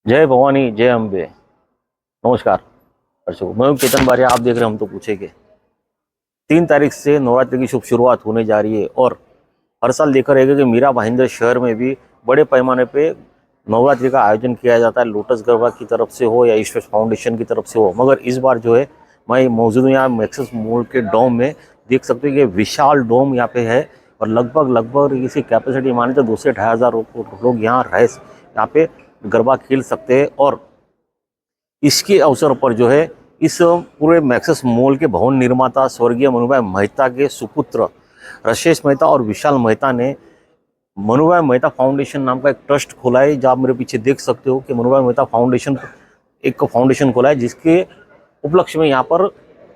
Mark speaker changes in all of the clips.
Speaker 1: जय भवानी जय अम्बे। नमस्कार दर्शकों, मैं हूं केतन बारिया। आप देख रहे हैं हम तो पूछेंगे। 3 तारीख से नवरात्रि की शुभ शुरुआत होने जा रही है और हर साल देखा रहेगा कि मीरा भाईंदर शहर में भी बड़े पैमाने पे नवरात्रि का आयोजन किया जाता है, लोटस गरबा की तरफ से हो या ईश्वर फाउंडेशन की तरफ से हो। मगर इस बार जो है, मैं मौजूद हूँ यहाँ मैक्सिस मॉल के डोम में। देख सकते हैं कि विशाल डोम यहाँ पे है और लगभग लगभग इसकी कैपेसिटी माने तो 2 से 2,500 लोग यहाँ यहाँ पे गरबा खेल सकते हैं। और इसके अवसर पर जो है, इस पूरे मैक्सिस मॉल के भवन निर्माता स्वर्गीय मनुभाई मेहता के सुपुत्र रशेश मेहता और विशाल मेहता ने मनुभाई मेहता फाउंडेशन नाम का एक ट्रस्ट खोला है। जो आप मेरे पीछे देख सकते हो कि मनुभाई मेहता फाउंडेशन एक फाउंडेशन खोला है, जिसके उपलक्ष्य में यहाँ पर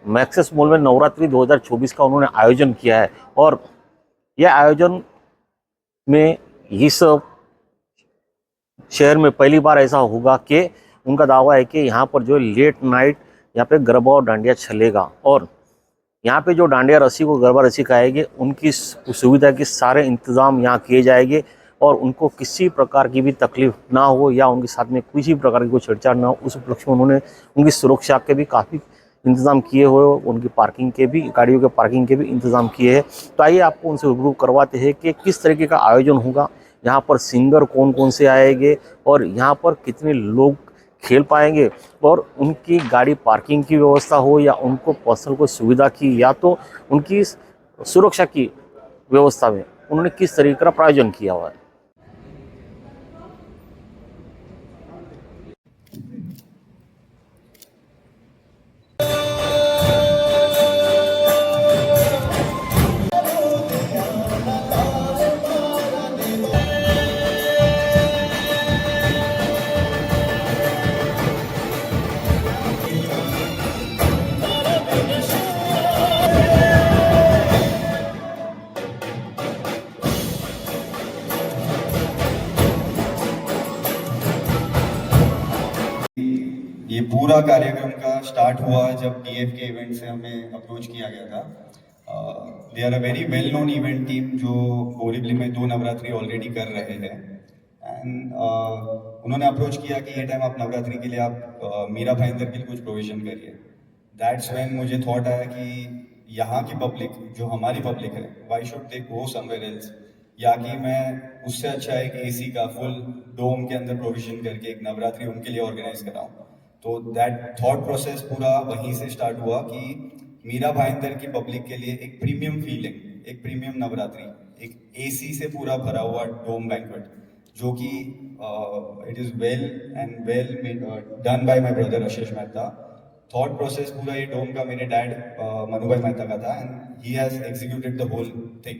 Speaker 1: मैक्सिस मॉल में नवरात्रि 2024 का उन्होंने आयोजन किया है। और यह आयोजन में इस शहर में पहली बार ऐसा होगा कि उनका दावा है कि यहाँ पर जो लेट नाइट यहाँ पे गरबा और डांडिया चलेगा। और यहाँ पे जो डांडिया रस्सी को गरबा रस्सी कहेंगे, उनकी सुविधा के सारे इंतज़ाम यहाँ किए जाएंगे और उनको किसी प्रकार की भी तकलीफ ना हो या उनके साथ में किसी प्रकार की कोई छेड़छाड़ ना हो, उस उपलक्ष्य में उन्होंने उनकी सुरक्षा के भी काफ़ी इंतज़ाम किए हुए, उनकी पार्किंग के भी, गाड़ियों के पार्किंग के भी इंतज़ाम किए हैं। तो आइए आपको उनसे रूबरू करवाते हैं कि किस तरीके का आयोजन होगा, यहाँ पर सिंगर कौन कौन से आएंगे और यहाँ पर कितने लोग खेल पाएंगे, और उनकी गाड़ी पार्किंग की व्यवस्था हो या उनको पर्सनल कोई सुविधा की या तो उनकी सुरक्षा की व्यवस्था में उन्होंने किस तरीके का प्रायोजन किया हुआ है।
Speaker 2: ये पूरा कार्यक्रम का स्टार्ट हुआ जब डीएफ के इवेंट से हमें अप्रोच किया गया था। They are a very well known event team जो बोरीवली में 2 नवरात्रि ऑलरेडी कर रहे हैं। एंड उन्होंने अप्रोच किया कि ये टाइम आप नवरात्रि के लिए आप मीरा भाईंदर के लिए कुछ प्रोविजन करिए। दैट्स व्हेन मुझे थॉट आया कि यहाँ की पब्लिक जो हमारी पब्लिक है, why should they go somewhere else, या कि मैं उससे अच्छा एक एसी का फुल डोम के अंदर प्रोविजन करके एक नवरात्रि उनके लिए ऑर्गेनाइज कराऊं। तो दैट थॉट प्रोसेस पूरा वहीं से स्टार्ट हुआ कि मीरा भाईंदर की पब्लिक के लिए एक प्रीमियम फीलिंग, एक प्रीमियम नवरात्रि, एक एसी से पूरा भरा हुआ डोम बैंक्वेट, जो कि it is well and well done by my brother Ashish Mehta. Thought process पूरा ये डोम का मेरे डैड मनुभाई मेहता का था and he has executed the whole thing.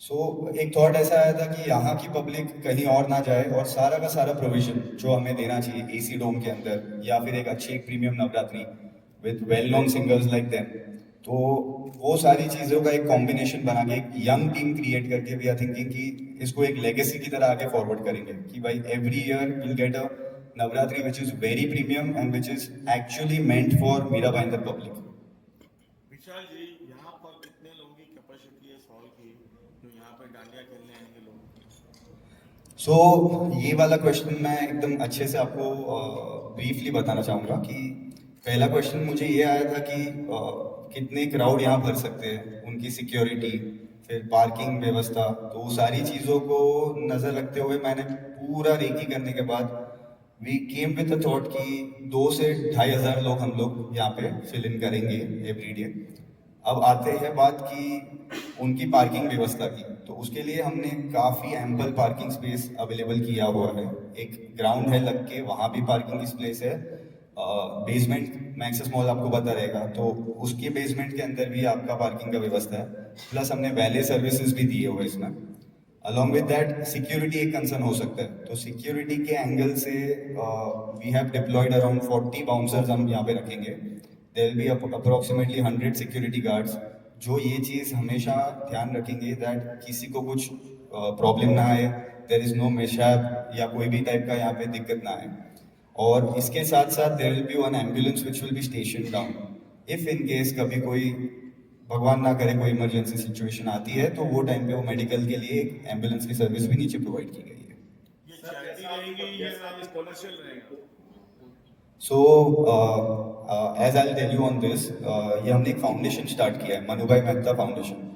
Speaker 2: So एक थॉट ऐसा आया था कि यहाँ की पब्लिक कहीं और ना जाए और सारा का सारा प्रोविजन जो हमें देना चाहिए एसी डोम के अंदर या फिर एक अच्छी एक premium Navratri with well known singers like them, तो वो सारी चीज़ों का एक कॉम्बिनेशन बना के एक यंग टीम क्रिएट करके वी आर थिंकिंग कि इसको एक लेगेसी की तरह आगे फॉरवर्ड करेंगे कि भाई every year will get a Navratri which is very premium and which is actually meant for Mira Bhayandar public.
Speaker 3: Vishal ji, यहाँ पर कितने लोगों की कैपेसिटी है इस हॉल की जो यहाँ पर डांडिया खेलने आएंगे लोग?
Speaker 2: सो ये वाला क्वेश्चन मैं एकदम अच्छे से आपको ब्रीफली बताना चाहूँगा कि पहला क्वेश्चन मुझे ये आया था कि कितने क्राउड यहाँ भर सकते हैं, उनकी सिक्योरिटी, फिर पार्किंग व्यवस्था, तो वो सारी चीज़ों को नज़र रखते हुए मैंने पूरा रेकी करने के बाद we came with the thought कि 2 से 2,500 लोग हम लोग यहाँ पे फिल इन करेंगे एवरी डे। अब आते हैं बात की उनकी पार्किंग व्यवस्था की, तो उसके लिए हमने काफ़ी एम्पल पार्किंग स्पेस अवेलेबल किया हुआ है। एक ग्राउंड है लग के, वहाँ भी पार्किंग स्पेस है। बेसमेंट मैक्सिस मॉल आपको पता रहेगा, तो उसके बेसमेंट के अंदर भी आपका पार्किंग का व्यवस्था है। प्लस हमने वैले सर्विसेज भी दिए हुए इसमें। अलॉन्ग विद दैट सिक्योरिटी एक कंसर्न हो सकता है, तो सिक्योरिटी के एंगल से we have deployed around 40 bouncers हम यहाँ पे रखेंगे। There will be approximately 100 security guards जो ये चीज़ हमेशा ध्यान रखेंगे दैट किसी को कुछ प्रॉब्लम ना आए, देर इज़ नो मिसहैप या कोई भी टाइप का यहाँ पे दिक्कत ना आए। और इसके साथ साथ there will be one ambulance which will be station down. If in case कभी कोई भगवान ना करे कोई इमरजेंसी सिचुएशन आती है, तो वो टाइम पे वो मेडिकल के लिए एक एम्बुलेंस की सर्विस भी नीचे प्रोवाइड की गई है।
Speaker 3: ये चैरिटी रहेंगी या ये कमर्शियल रहेगा?
Speaker 2: So as I tell you on this, ये हमने एक फाउंडेशन स्टार्ट किया है, मनुभाई मेहता फाउंडेशन।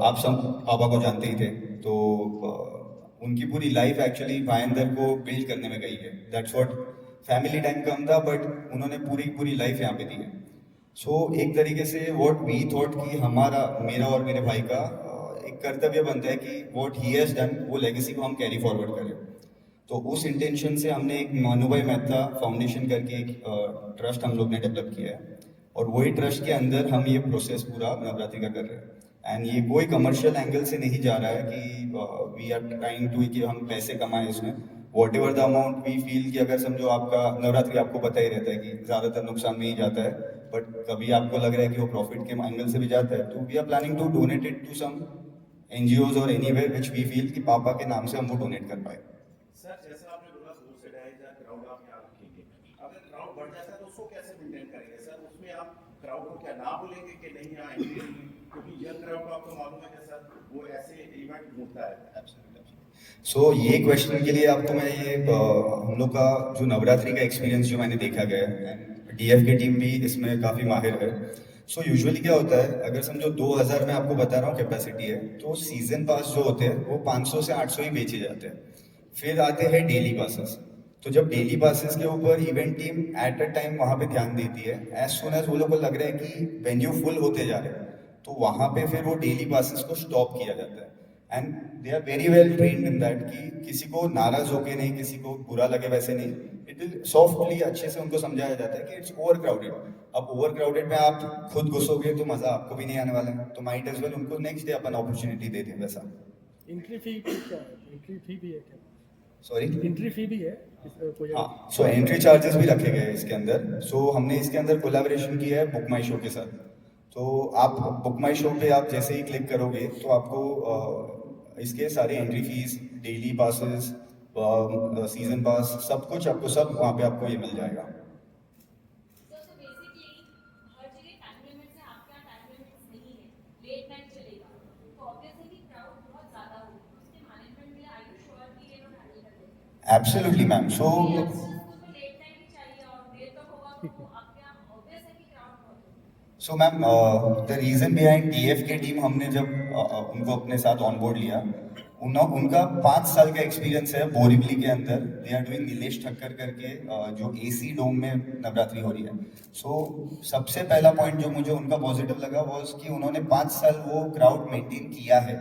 Speaker 2: आप सब पापा को जानते ही थे, तो उनकी पूरी लाइफ एक्चुअली भाईंदर को बिल्ड करने में गई है। दैट्स व्हाट, फैमिली टाइम कम था बट उन्होंने पूरी पूरी लाइफ यहाँ पे दी है। सो एक तरीके से व्हाट वी थॉट कि हमारा, मेरा और मेरे भाई का एक कर्तव्य बनता है कि व्हाट ही हैज डन वो लेगेसी को हम कैरी फॉरवर्ड करें। तो उस इंटेंशन से हमने एक मनुभाई मेहता फाउंडेशन करके एक ट्रस्ट हम लोग ने डेवलप किया है, और वही ट्रस्ट के अंदर हम ये प्रोसेस पूरा नवरात्रि का कर रहे हैं। एंड ये कोई कमर्शियल एंगल से नहीं जा रहा है कि वी आर ट्राइंग टू कि हम पैसे कमाएं इसमें। Whatever the amount we feel कि अगर समझो आपका नवरात्रि, आपको पता ही रहता है कि ज़्यादातर नुकसान में ही जाता है, बट कभी आपको लग रहा है कि वो प्रॉफिट के एंगल से भी जाता है, तो we are planning to donate it to some NGOs और एनीवेयर विच वी फील कि पापा के नाम से हम वो डोनेट कर पाए।
Speaker 3: सर जैसा आपने बोला 2 से 2.5 हज़ार क्राउड आप यहाँ रखेंगे, अगर क्राउड बढ़ जाता है तो उसको कैसे मेंटेन करेंगे सर? उसमें आप क्राउड को क्या ना बोलेंगे कि नहीं आएंगे, क्योंकि यह क्राउड को आपको मालूम है कि सर वो ऐसे इवेंट होता है।
Speaker 2: सो ये क्वेश्चन के लिए आपको मैं ये हम लोग का जो नवरात्रि का एक्सपीरियंस जो मैंने देखा गया है, डीएफ की टीम भी इसमें काफ़ी माहिर है। सो यूजुअली क्या होता है, अगर समझो 2000 में आपको बता रहा हूँ कैपेसिटी है, तो सीजन पास जो होते हैं वो 500 से 800 ही बेचे जाते हैं। फिर आते हैं डेली पासेस। तो जब डेली पासेस के ऊपर event team at a time वहाँ पे ध्यान देती है, एज सुन एज वो लोग को लग रहा है कि वेन्यू फुल होते जा रहे हैं, तो वहाँ पे फिर वो डेली पासेस को स्टॉप किया जाता है। And they are very well trained in that कि किसी को नाराज होके नहीं, किसी को बुरा लगे वैसे नहीं, इट विल सॉफ्टली अच्छे से उनको समझाया जाता है कि इट्स ओवर क्राउडेड। अब ओवर क्राउडेड में आप खुद घुसोगे तो मजा आपको भी नहीं आने वाला है, तो माइट एज वेल उनको नेक्स्ट डे अपन अपॉर्चुनिटी दे दें वैसा।
Speaker 4: एंट्री फी क्या है? एंट्री फी भी है क्या?
Speaker 2: सॉरी,
Speaker 4: एंट्री फी भी है कोई?
Speaker 2: हाँ, सो एंट्री चार्जेस भी रखे गए हैं इसके अंदर। सो हमने इसके अंदर कोलैबोरेशन किया है बुक माई शो के साथ। तो आप बुक माई शो पे आप जैसे ही क्लिक करोगे तो आपको इसके सारे entry fees, daily passes, season पास, सब कुछ आपको, सब वहाँ पे आपको ये मिल जाएगा।
Speaker 5: सर तो बेसिकली हर जगह टाइम लिमिट्स है, आपके यहाँ टाइम लिमिट्स नहीं है, लेट नाइट चलेगा, तो ऑब्वियसली क्राउड बहुत ज़्यादा होगी, उसके मैनेजमेंट में आई यू श्योर कि ये लोग हैंडल कर लेंगे?
Speaker 2: Absolutely ma'am. सो
Speaker 5: यंगस्टर्स को तो लेट नाइट ही चाहिए और देर तक होगा तो आपके यहाँ ऑब्वियस है कि क्राउड बहुत होगा।
Speaker 2: So ma'am, the reason behind DF की टीम, हमने जब उनको अपने साथ ऑन बोर्ड लिया, उनका 5 साल का एक्सपीरियंस है बोरीवली के अंदर। They are doing Nilesh Thakkar करके, जो एसी डोम में नवरात्रि हो रही है। सो सबसे पहला पॉइंट जो मुझे उनका पॉजिटिव लगा वॉज कि उन्होंने 5 साल वो क्राउड मेंटेन किया है।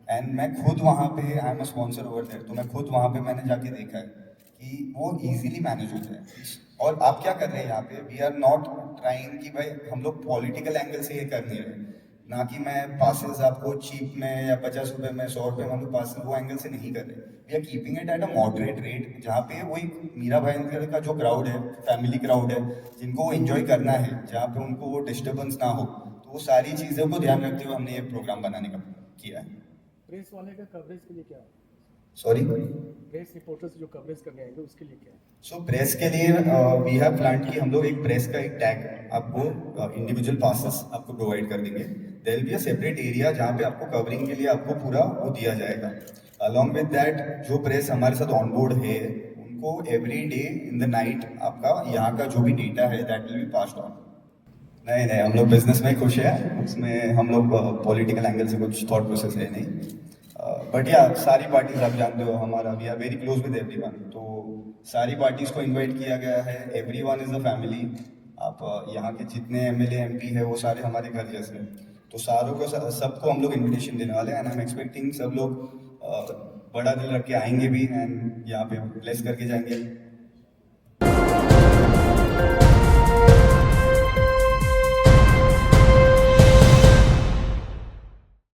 Speaker 2: एंड मैं खुद वहाँ पे, I am a sponsor over there, तो मैं खुद वहाँ पे मैंने जाके देखा है कि वो इजीली मैनेज होता है। और आप क्या कर रहे हैं यहाँ पे, वी आर नॉट ट्राइंग कि भाई हम लोग पॉलिटिकल एंगल से ये कर नहीं रहे, ना कि मैं पासेस आपको चीप में या 50 रुपए में, 100 रुपए में हम लोग पासेस वो एंगल से नहीं कर रहे। We are keeping it at a moderate rate, जहाँ पे वही मीरा भाईंदर का जो क्राउड है, फैमिली क्राउड है, जिनको वो एंजॉय करना है, जहाँ पे उनको वो डिस्टर्बेंस ना हो, तो वो सारी चीज़ों को ध्यान रखते हुए हमने ये प्रोग्राम बनाने का किया है।
Speaker 4: प्रेस वाले का कवरेज के लिए क्या?
Speaker 2: सॉरी,
Speaker 4: प्रेस रिपोर्टर्स जो कवरेज करने आएंगे उसके लिए क्या?
Speaker 2: सो प्रेस के लिए वी हैव प्लान कि हम लोग एक प्रेस का एक टैग आपको, इंडिविजुअल पासेस आपको प्रोवाइड कर देंगे। There will be a separate area जहाँ पे आपको कवरिंग के लिए आपको पूरा वो दिया जाएगा। अलॉन्ग विद दैट, जो प्रेस हमारे साथ ऑन बोर्ड है, उनको every day in the night आपका यहाँ का जो भी डेटा है that will be passed on. नहीं नहीं, हम लोग बिजनेस में खुश है, उसमें हम लोग पॉलिटिकल एंगल से कुछ थॉट प्रोसेस है नहीं। बट या सारी पार्टीज आप जानते हो हमारा, we are very close with everyone, तो सारी पार्टीज को इनवाइट किया गया है। Everyone is a family. आप यहाँ के जितने एमएलए एमपी है वो सारे हमारे घर जैसे हैं, तो सारों को, सबको हम लोग इनविटेशन देने वाले हैं। एंड आई एम एक्सपेक्टिंग सब लोग बड़ा दिल रख के आएंगे भी, एंड यहाँ पे ब्लेस करके जाएंगे।